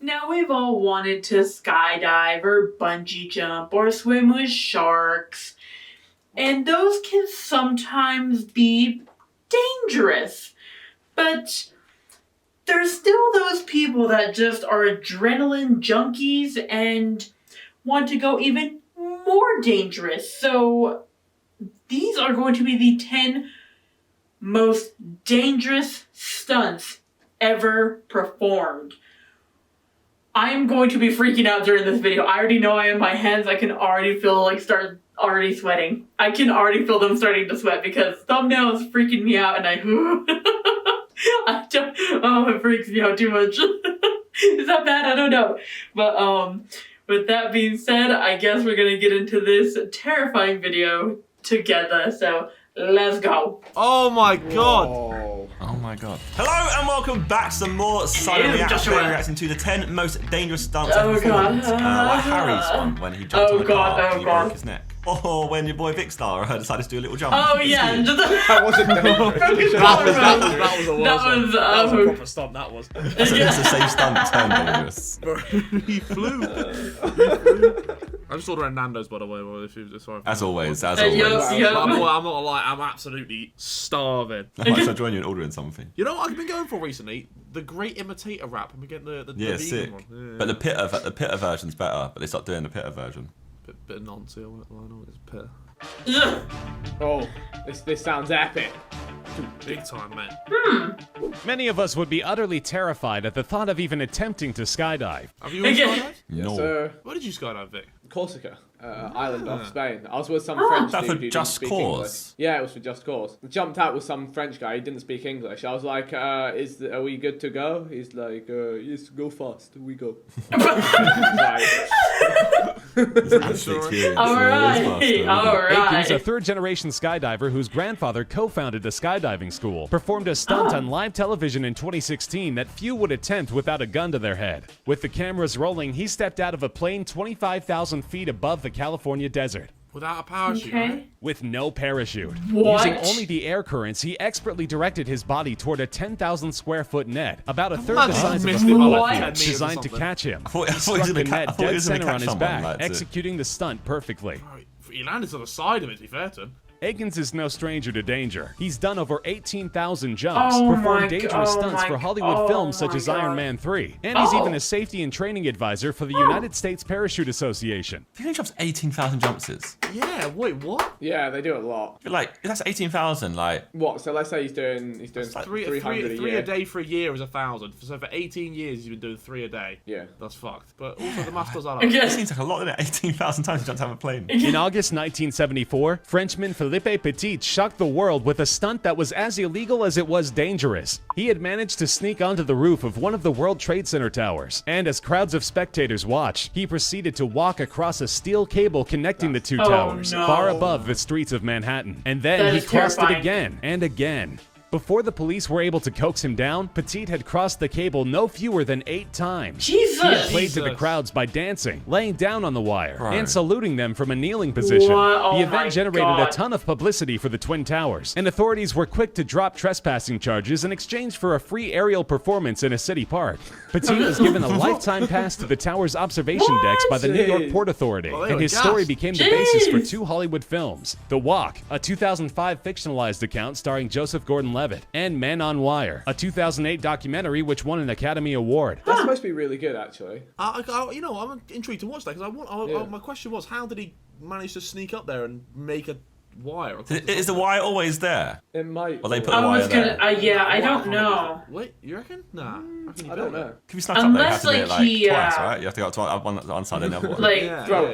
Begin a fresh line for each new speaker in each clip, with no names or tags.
Now, we've all wanted to skydive or bungee jump or swim with sharks, and those can sometimes be dangerous. But there's still those people that just are adrenaline junkies and want to go even more dangerous. So these are going to be the 10 most dangerous stunts ever performed. I am going to be freaking out during this video. I already know I am. My hands, I can already feel already sweating. I can already feel them starting to sweat because thumbnail is freaking me out, and it freaks me out too much. Is that bad? I don't know. But with that being said, I guess we're gonna get into this terrifying video together. So let's go.
Oh my god.
Whoa.
Oh my god.
Hello and welcome back to some more Sidemen reaction. We're reacting to the 10 most dangerous stunts ever performed. Like Harry's one when he jumped on the car and he broke his neck. Or when your boy Vic Star decided to do a little jump.
Oh yeah,
that
wasn't
that was a proper stunt, that was.
That's the same stunt turned dangerous.
He flew. I just ordered Nando's, by the way.
As always.
Yep.
I'm not gonna lie, I'm absolutely starving.
I might join you in ordering something.
You know what I've been going for recently? The Great Imitator wrap. I'm getting the vegan
sick.
one. Yeah.
But the pitter version's better. But they stopped doing the pitter version.
Bit of nonsense. I know it's pitter.
Oh, this sounds epic.
Big time, man.
Many of us would be utterly terrified at the thought of even attempting to skydive.
Have you skydived?
No.
So,
Where did you skydive, Vic?
Corsica, island off Spain. I was with some French
that
dude
for
who didn't
Just
speak
Cause?
English. Yeah, it was for Just Cause. I jumped out with some French guy. He didn't speak English. I was like, "Are we good to go?" He's like, "Yes, go fast. We go."
Alright.
Aiken's a third-generation skydiver whose grandfather co-founded a skydiving school, performed a stunt on live television in 2016 that few would attempt without a gun to their head. With the cameras rolling, he stepped out of a plane 25,000 feet above the California desert.
Without a parachute, right?
With no parachute.
What?
Using only the air currents, he expertly directed his body toward a 10,000 square foot net, about a third the size of a football field, designed to catch him.
I thought
He struck the net dead
gonna
center
catch
on his
someone,
back,
like,
executing the stunt perfectly.
Right, he landed to the side of it, to be fair to him.
Aikens is no stranger to danger. He's done over 18,000 jumps,
Oh
performed
my
dangerous
God.
stunts for Hollywood films such as Iron Man 3, and he's even a safety and training advisor for the United States Parachute Association.
He only jumps 18,000 jumps.
Yeah, wait, what?
Yeah, they do it a lot.
Like, that's 18,000, like...
What? So let's say he's doing
like
300 a
Three
year.
a day for a year is 1,000. So for 18 years, he's been doing 3 a day.
Yeah.
That's fucked. But also the math does that up.
It seems like a lot, doesn't it? 18,000 times he jumped out of a plane.
In August 1974, Frenchman Philippe Petit shocked the world with a stunt that was as illegal as it was dangerous. He had managed to sneak onto the roof of one of the World Trade Center towers, and as crowds of spectators watched, he proceeded to walk across a steel cable connecting the two towers, far above the streets of Manhattan. And then he crossed it again and again. Before the police were able to coax him down, Petit had crossed the cable no fewer than 8 times.
Jesus!
He had played to the crowds by dancing, laying down on the wire,
Right.
and saluting them from a kneeling position.
What? Oh
the event
my
generated
God.
a ton of publicity for the Twin Towers, and authorities were quick to drop trespassing charges in exchange for a free aerial performance in a city park. Petit was given a lifetime pass to the tower's observation decks by the New York Port Authority, and his story became the basis for 2 Hollywood films: The Walk, a 2005 fictionalized account starring Joseph Gordon-Levitt, and Men on Wire, a 2008 documentary which won an Academy Award.
That's supposed to be really good, actually.
You know, I'm intrigued to watch that because my question was, how did he manage to sneak up there and make a wire?
Is the wire always there?
It might.
Or they put
I
the wire
was gonna.
there?
Yeah, I don't know.
Wait, you reckon? Nah.
I don't know.
Can we snuck up there? You have
Unless,
to do it
like,
like
he,
twice, right? You have to go to one side and the other one.
Like,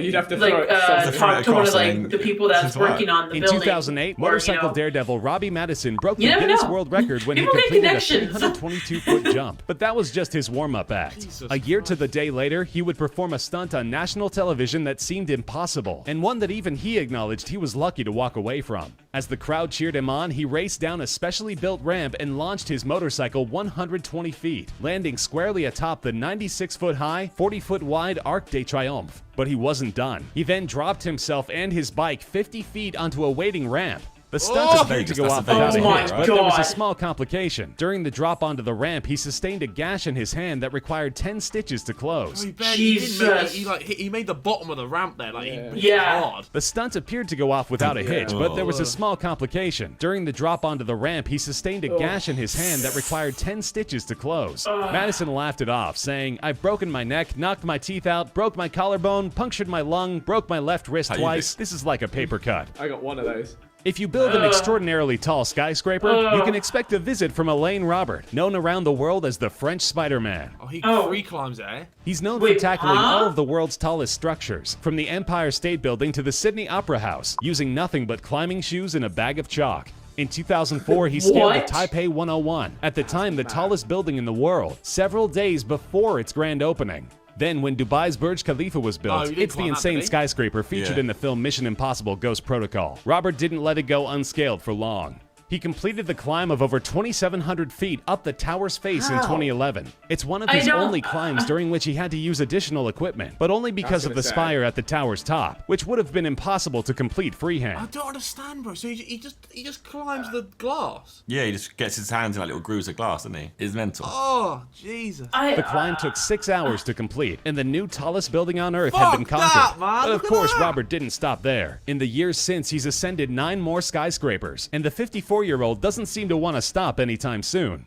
You'd have to
like
throw it.
talk to one of
across
like
and
the people that's
work.
working on the
In
building.
2008,
or,
motorcycle daredevil Robbie Madison broke the
You never
Guinness
know.
World Record when he
People make
completed a
connections.
322-foot jump. But that was just his warm-up act.
Jesus
A year to
Christ.
the day later, he would perform a stunt on national television that seemed impossible, and one that even he acknowledged he was lucky to walk away from. As the crowd cheered him on, he raced down a specially built ramp and launched his motorcycle 120 feet, landing squarely atop the 96-foot-high, 40-foot-wide Arc de Triomphe. But he wasn't done. He then dropped himself and his bike 50 feet onto a waiting ramp. The stunt appeared to go off without a hitch, but there was a
God.
small complication. During the drop onto the ramp, he sustained a gash in his hand that required 10 stitches to close.
He
Jesus.
he made the bottom of the ramp there, like,
Yeah.
hard.
The stunt appeared to go off without a hitch, but there was a small complication. During the drop onto the ramp, he sustained a gash in his hand that required 10 stitches to close. Madison laughed it off, saying, "I've broken my neck, knocked my teeth out, broke my collarbone, punctured my lung, broke my left wrist twice. This is like a paper cut."
I got one of those.
If you build an extraordinarily tall skyscraper, you can expect a visit from Elaine Robert, known around the world as the French Spider-Man.
Oh, he free climbs it, eh?
He's known for tackling all of the world's tallest structures, from the Empire State Building to the Sydney Opera House, using nothing but climbing shoes and a bag of chalk. In 2004, he scaled the Taipei 101, at the time the tallest building in the world, several days before its grand opening. Then, when Dubai's Burj Khalifa was built, it's the insane skyscraper featured in the film Mission Impossible Ghost Protocol. Robert didn't let it go unscaled for long. He completed the climb of over 2,700 feet up the tower's face in 2011. It's one of his only climbs during which he had to use additional equipment, but only because of the spire at the tower's top, which would have been impossible to complete freehand.
I don't understand, bro. So he just climbs the glass.
Yeah, he just gets his hands in like little grooves of glass, doesn't he? It's mental.
Oh, Jesus.
The climb took 6 hours to complete, and the new tallest building on Earth had
Fuck
been conquered.
that, man.
But of
Look at
course,
that.
Robert didn't stop there. In the years since, he's ascended 9 more skyscrapers, and the 54-year-old doesn't seem to want to stop anytime soon.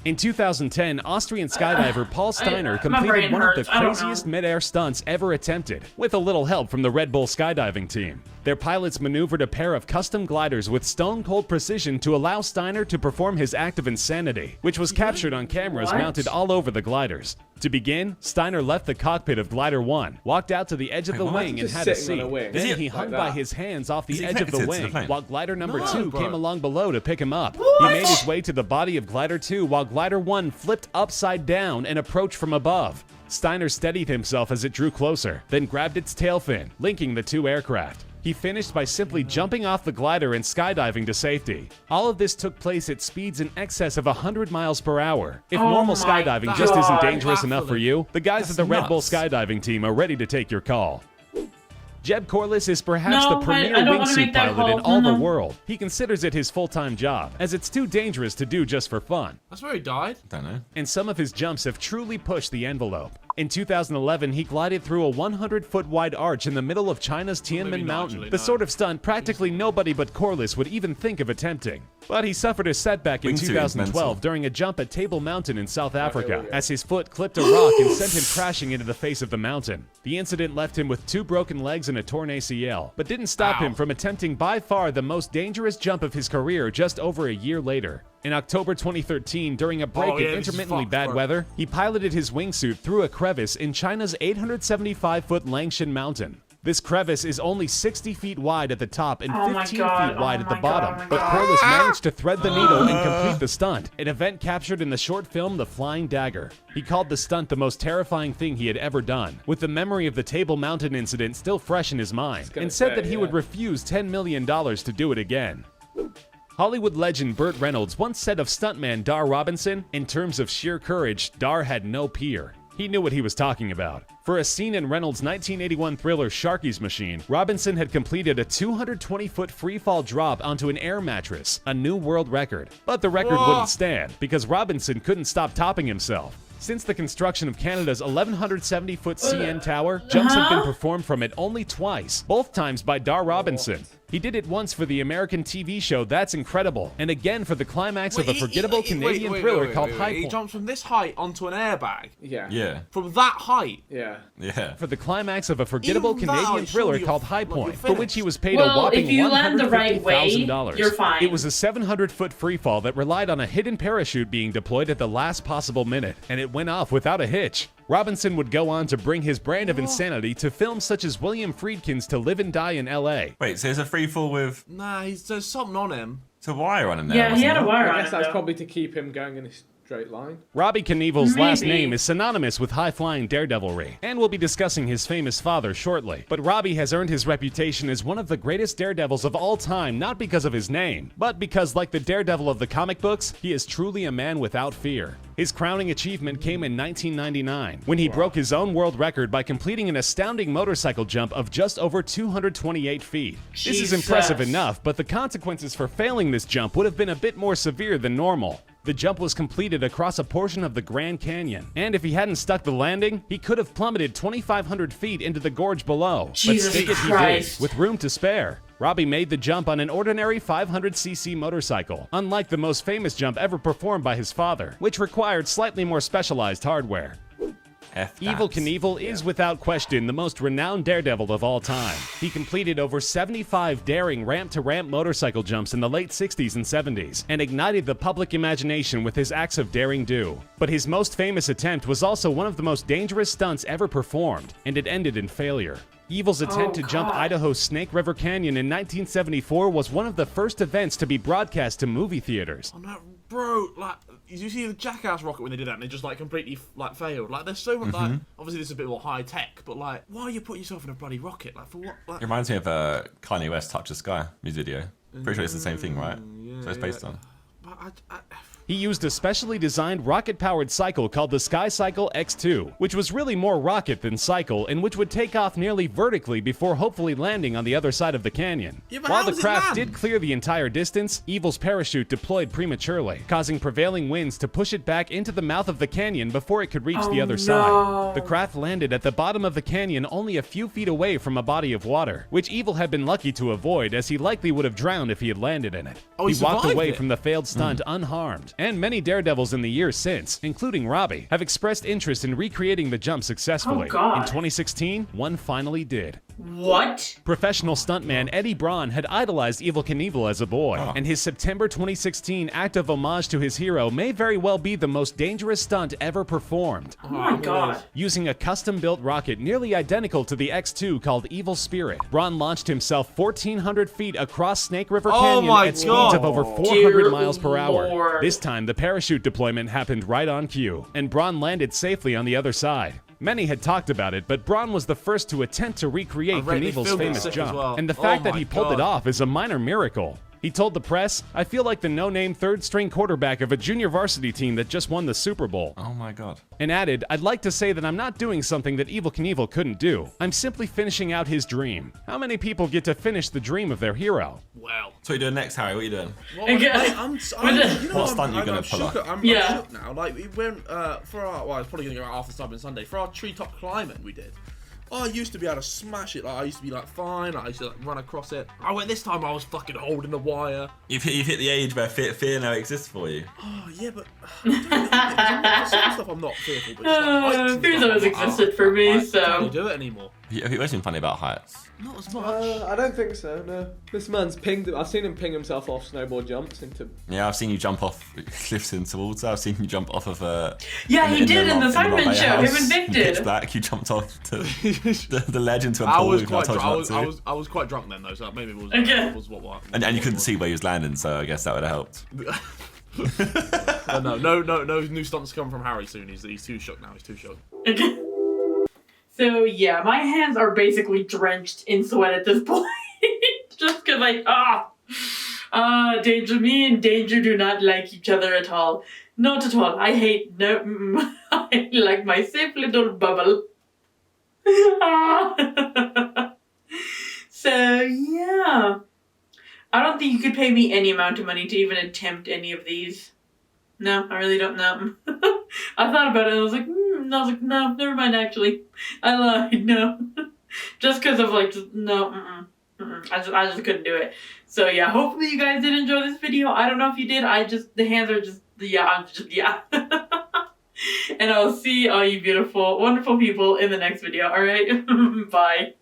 In 2010, Austrian skydiver Paul Steiner completed one of the craziest mid-air stunts ever attempted, with a little help from the Red Bull skydiving team. Their pilots maneuvered a pair of custom gliders with stone-cold precision to allow Steiner to perform his act of insanity, which was captured on cameras mounted all over the gliders. To begin, Steiner left the cockpit of Glider 1, walked out to the edge of the wing and had a seat. Then he hung by his hands off the edge of the wing, while glider number 2 came along below to pick him up. He made his way to the body of glider 2 while glider 1 flipped upside down and approached from above. Steiner steadied himself as it drew closer, then grabbed its tail fin, linking the 2 aircraft. He finished by simply jumping off the glider and skydiving to safety. All of this took place at speeds in excess of 100 miles per hour. If normal skydiving just isn't dangerous enough for you, the guys at the Red Bull skydiving team are ready to take your call. Jeb Corliss is perhaps the premier wingsuit pilot in all the world. He considers it his full-time job, as it's too dangerous to do just for fun.
That's where he died.
Don't know.
And some of his jumps have truly pushed the envelope. In 2011, he glided through a 100-foot wide arch in the middle of China's Tiananmen Mountain, the sort of stunt practically nobody but Corliss would even think of attempting. But he suffered a setback in 2012 during a jump at Table Mountain in South Africa, as his foot clipped a rock and sent him crashing into the face of the mountain. The incident left him with 2 broken legs and a torn ACL, but didn't stop him from attempting by far the most dangerous jump of his career just over a year later. In October 2013, during a break in intermittently bad weather, he piloted his wingsuit through a crevice in China's 875-foot Langshan Mountain. This crevice is only 60 feet wide at the top and 15 feet wide at the bottom, but Corliss managed to thread the needle and complete the stunt, an event captured in the short film The Flying Dagger. He called the stunt the most terrifying thing he had ever done, with the memory of the Table Mountain incident still fresh in his mind, and said that he would refuse $10 million to do it again. Hollywood legend Burt Reynolds once said of stuntman Dar Robinson, "In terms of sheer courage, Dar had no peer." He knew what he was talking about. For a scene in Reynolds' 1981 thriller Sharky's Machine, Robinson had completed a 220-foot freefall drop onto an air mattress, a new world record. But the record wouldn't stand, because Robinson couldn't stop topping himself. Since the construction of Canada's 1,170-foot CN Tower, jumps have been performed from it only twice, both times by Dar Robinson. He did it once for the American TV show That's Incredible, and again for the climax of a forgettable Canadian thriller called High Point.
He jumps from this height onto an airbag.
Yeah.
From that height.
Yeah.
For the climax of a forgettable
Even that,
Canadian thriller
surely
called
you're-
High
like,
Point,
you're
for which he was paid a
Well,
whopping
if you land the right way,
$150,000.
you're fine.
It was a 700-foot freefall that relied on a hidden parachute being deployed at the last possible minute, and it went off without a hitch. Robinson would go on to bring his brand of insanity to films such as William Friedkin's To Live and Die in L.A.
Wait, so it's a free fall with
Nah, there's something on him.
a wire on him there?
Yeah, he
wasn't
had a
there?
wire on
I
it.
guess that's
though.
probably to keep him going in a straight line.
Robbie Knievel's last name is synonymous with high-flying daredevilry, and we'll be discussing his famous father shortly. But Robbie has earned his reputation as one of the greatest daredevils of all time, not because of his name, but because, like the daredevil of the comic books, he is truly a man without fear. His crowning achievement came in 1999, when he broke his own world record by completing an astounding motorcycle jump of just over 228 feet. This is impressive enough, but the consequences for failing this jump would have been a bit more severe than normal. The jump was completed across a portion of the Grand Canyon, and if he hadn't stuck the landing, he could have plummeted 2,500 feet into the gorge below. But stick it he did, with room to spare. Robbie made the jump on an ordinary 500cc motorcycle, unlike the most famous jump ever performed by his father, which required slightly more specialized hardware. Evel Knievel is without question the most renowned daredevil of all time. He completed over 75 daring ramp-to-ramp motorcycle jumps in the late 60s and 70s, and ignited the public imagination with his acts of daring do. But his most famous attempt was also one of the most dangerous stunts ever performed, and it ended in failure. Evel's attempt to jump Idaho's Snake River Canyon in 1974 was one of the first events to be broadcast to movie theaters.
Oh no, bro, like, did you see the Jackass rocket when they did that and they just like completely like failed? Like, there's so much like, obviously this is a bit more high tech, but like, why are you putting yourself in a bloody rocket? Like, for what? Like,
it reminds me of Kanye West Touch the Sky music video. Pretty sure it's the same thing, right?
Yeah,
so it's based on.
But
He used a specially designed rocket-powered cycle called the Sky Cycle X2, which was really more rocket than cycle, and which would take off nearly vertically before hopefully landing on the other side of the canyon.
Yeah, but
While
how
the
does it
craft
land?
did clear the entire distance, Evel's parachute deployed prematurely, causing prevailing winds to push it back into the mouth of the canyon before it could reach the other side. The craft landed at the bottom of the canyon only a few feet away from a body of water, which Evel had been lucky to avoid, as he likely would have drowned if he had landed in it.
He
walked away
it.
from the failed stunt unharmed, and many daredevils in the years since, including Robbie, have expressed interest in recreating the jump successfully. In 2016, one finally did.
What?
Professional stuntman Eddie Braun had idolized Evel Knievel as a boy, and his September 2016 act of homage to his hero may very well be the most dangerous stunt ever performed.
Oh my god.
Using a custom-built rocket nearly identical to the X2 called Evil Spirit, Braun launched himself 1,400 feet across Snake River Canyon at speeds of over 400 miles per hour. This time, the parachute deployment happened right on cue, and Braun landed safely on the other side. Many had talked about it, but Braun was the first to attempt to recreate Knievel's famous jump, and the fact that he pulled it off is a minor miracle. He told the press, "I feel like the no-name third-string quarterback of a junior varsity team that just won the Super Bowl."
Oh my god.
And added, "I'd like to say that I'm not doing something that Evel Knievel couldn't do. I'm simply finishing out his dream." How many people get to finish the dream of their hero?
Well.
So what are you doing next, Harry? What are you doing?
Well, you know,
What stunt are you gonna pull up?
I'm shook now. Like, we went for our, well, I was probably gonna go out after Sidemen Sunday for our treetop climbing we did. I used to be able to smash it. Like, I used to be like fine. Like, I used to like run across it. I went this time. I was fucking holding the wire.
You've hit the age where fear now exists for you.
Oh yeah, but some stuff I'm not fearful. But like,
fear's always existed for me, so.
Can't really do it anymore.
Have you always been funny about heights?
Not as much.
I don't think so, no. This man's pinged. I've seen him ping himself off snowboard jumps into.
Yeah, I've seen you jump off cliffs into water. I've seen you jump off of
Yeah, he did in the Sidemen show. Him and Vic did.
Pitch black, you jumped off to the ledge into a pool.
I was quite drunk then though, so maybe it was what.
And you couldn't see where he was landing, so I guess that would have helped.
No new stunts come from Harry soon. He's too shook now. He's too shook.
So yeah, my hands are basically drenched in sweat at this point. Just because Danger, me and Danger do not like each other at all. Not at all. I hate, I like my safe little bubble. So yeah. I don't think you could pay me any amount of money to even attempt any of these. No, I really don't know. I thought about it and I was like, no, never mind actually. I lied, no. Just because of like, no, I just couldn't do it. So yeah, hopefully you guys did enjoy this video. I don't know if you did, the hands are just, yeah. And I'll see all you beautiful, wonderful people in the next video, alright? Bye.